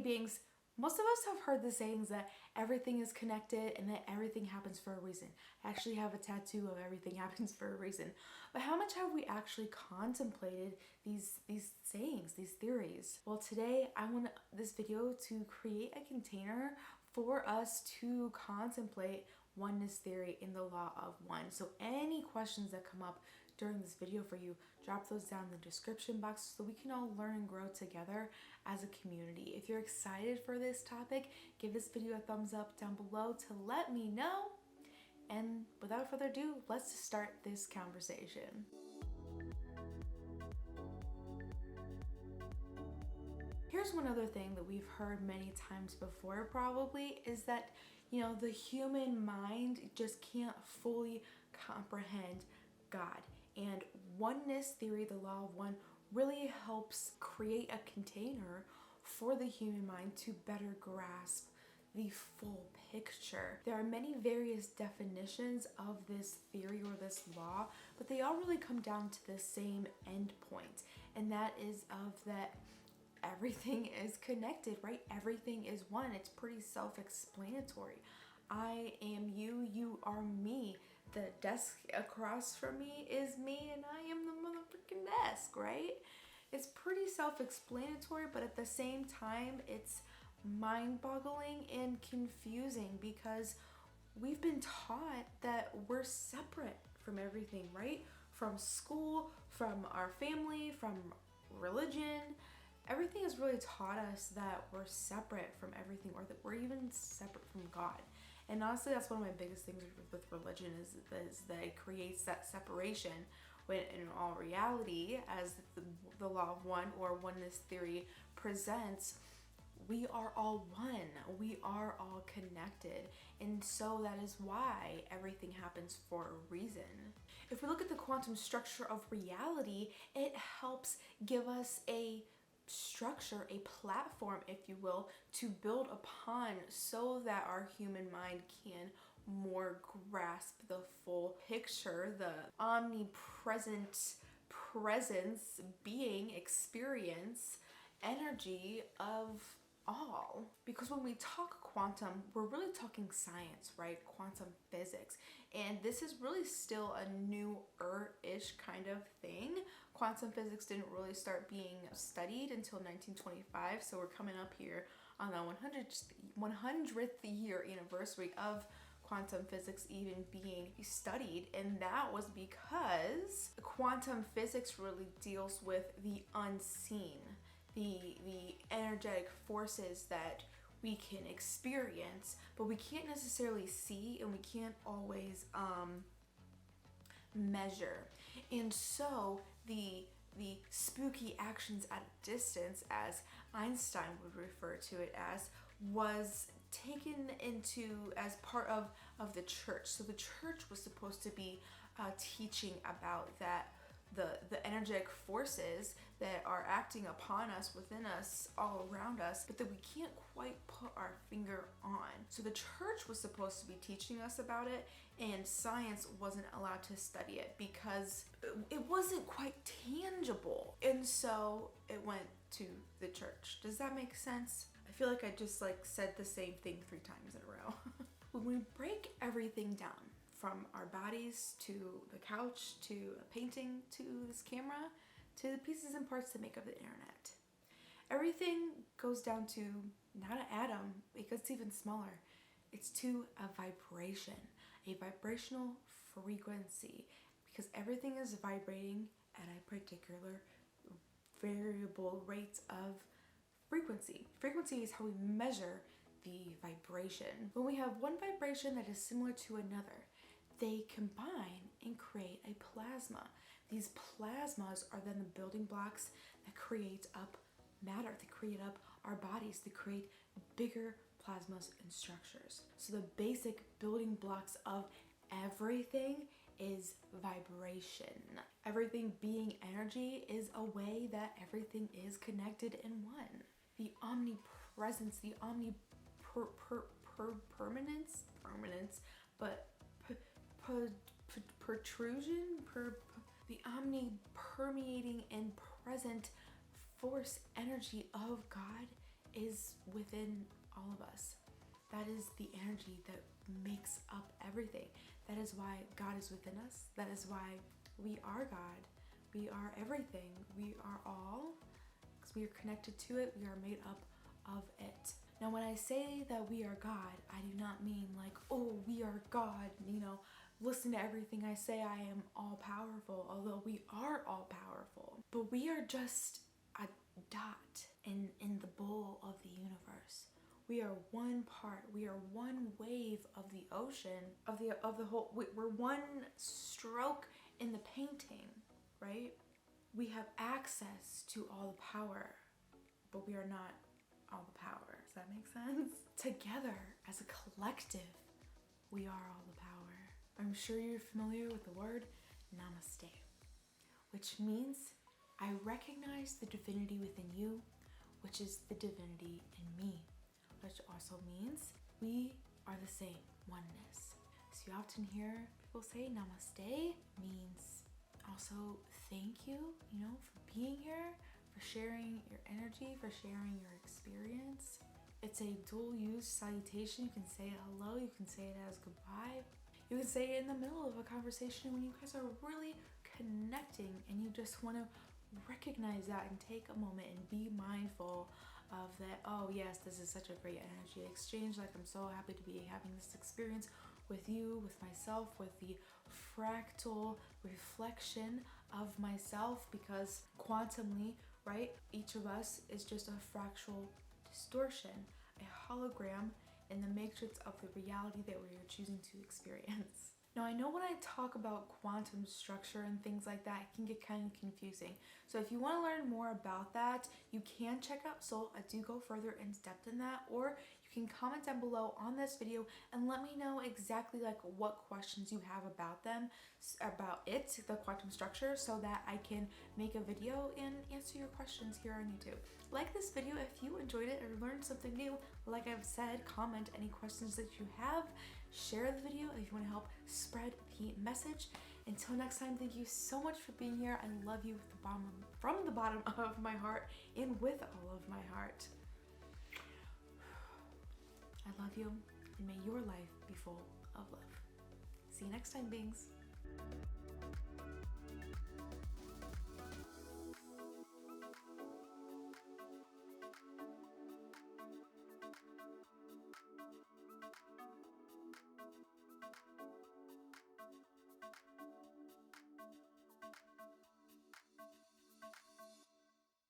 beings, most of us have heard the sayings that everything is connected and that everything happens for a reason. I actually have a tattoo of everything happens for a reason. But how much have we actually contemplated these sayings, these theories? Well, today I want this video to create a container for us to contemplate oneness theory in the law of one. So any questions that come up during this video for you, drop those down in the description box so we can all learn and grow together as a community. If you're excited for this topic, give this video a thumbs up down below to let me know. And without further ado, let's start this conversation. Here's one other thing that we've heard many times before probably is that, the human mind just can't fully comprehend God. And oneness theory, the law of one, really helps create a container for the human mind to better grasp the full picture. There are many various definitions of this theory or this law, but they all really come down to the same end point, and that is of that everything is connected, right? Everything is one. It's pretty self-explanatory. I am you, you are me. The desk across from me is me, and I am the motherfucking desk, right? It's pretty self-explanatory, but at the same time, it's mind-boggling and confusing because we've been taught that we're separate from everything, right? From school, from our family, from religion. Everything has really taught us that we're separate from everything, or that we're even separate from God. And honestly, that's one of my biggest things with religion is that it creates that separation, when in all reality, as the law of one or oneness theory presents, we are all one. We are all connected. And so that is why everything happens for a reason. If we look at the quantum structure of reality, it helps give us a structure, a platform, if you will, to build upon so that our human mind can more grasp the full picture, the omnipresent presence, being, experience, energy of all. Because when we talk quantum, we're really talking science, right? Quantum physics. And this is really still a newer-ish kind of thing. Quantum physics didn't really start being studied until 1925. So we're coming up here on the 100th year anniversary of quantum physics even being studied, and that was because quantum physics really deals with the unseen, the energetic forces that we can experience, but we can't necessarily see, and we can't always measure. And so the spooky actions at a distance, as Einstein would refer to it as, was taken into as part of the church. So the church was supposed to be teaching about that the energetic forces that are acting upon us, within us, all around us, but that we can't quite put our finger on. So the church was supposed to be teaching us about it, and science wasn't allowed to study it because it wasn't quite tangible. And so it went to the church. Does that make sense? I feel like I just said the same thing 3 times in a row. When we break everything down, from our bodies to the couch to a painting to this camera to the pieces and parts that make up the internet, everything goes down to not an atom, because it's even smaller. It's to a vibration, a vibrational frequency, because everything is vibrating at a particular variable rates of frequency. Frequency is how we measure the vibration. When we have one vibration that is similar to another, they combine and create a plasma. These plasmas are then the building blocks that create up matter, that create up our bodies, that create bigger plasmas and structures. So the basic building blocks of everything is vibration. Everything being energy is a way that everything is connected in one. The omnipresence, the permanence, but protrusion, the omni-permeating and present force energy of God is within all of us. That is the energy that makes up everything. That is why God is within us. That is why we are God. We are everything. We are all, because we are connected to it. We are made up of it. Now, when I say that we are God, I do not mean like, oh, we are God, listen to everything I say, I am all powerful, although we are all powerful. But we are just a dot in the bowl of the universe. We are one part, we are one wave of the ocean, of the whole, we're one stroke in the painting, right? We have access to all the power, but we are not all the power. Does that make sense? Together, as a collective, we are all the power. I'm sure you're familiar with the word namaste, which means I recognize the divinity within you, which is the divinity in me, which also means we are the same, oneness. So you often hear people say namaste means also thank you, for being here, for sharing your energy, for sharing your experience. It's a dual use salutation. You can say it hello, you can say it as goodbye. You can say it in the middle of a conversation when you guys are really connecting and you just want to recognize that and take a moment and be mindful of that. Oh yes, this is such a great energy exchange. Like, I'm so happy to be having this experience with you, with myself, with the fractal reflection of myself, because quantumly, right, each of us is just a fractal distortion, a hologram in the matrix of the reality that we are choosing to experience. Now, I know when I talk about quantum structure and things like that, it can get kind of confusing. So if you want to learn more about that, you can check out Soul. I do go further in depth in that, or you can comment down below on this video and let me know exactly like what questions you have about them, about it, the quantum structure, so that I can make a video and answer your questions here on YouTube. Like this video if you enjoyed it or learned something new. Like I've said, comment any questions that you have. Share the video if you want to help spread the message. Until next time, thank you so much for being here. I love you from the bottom of my heart and with all of my heart. I love you, and may your life be full of love. See you next time, beings.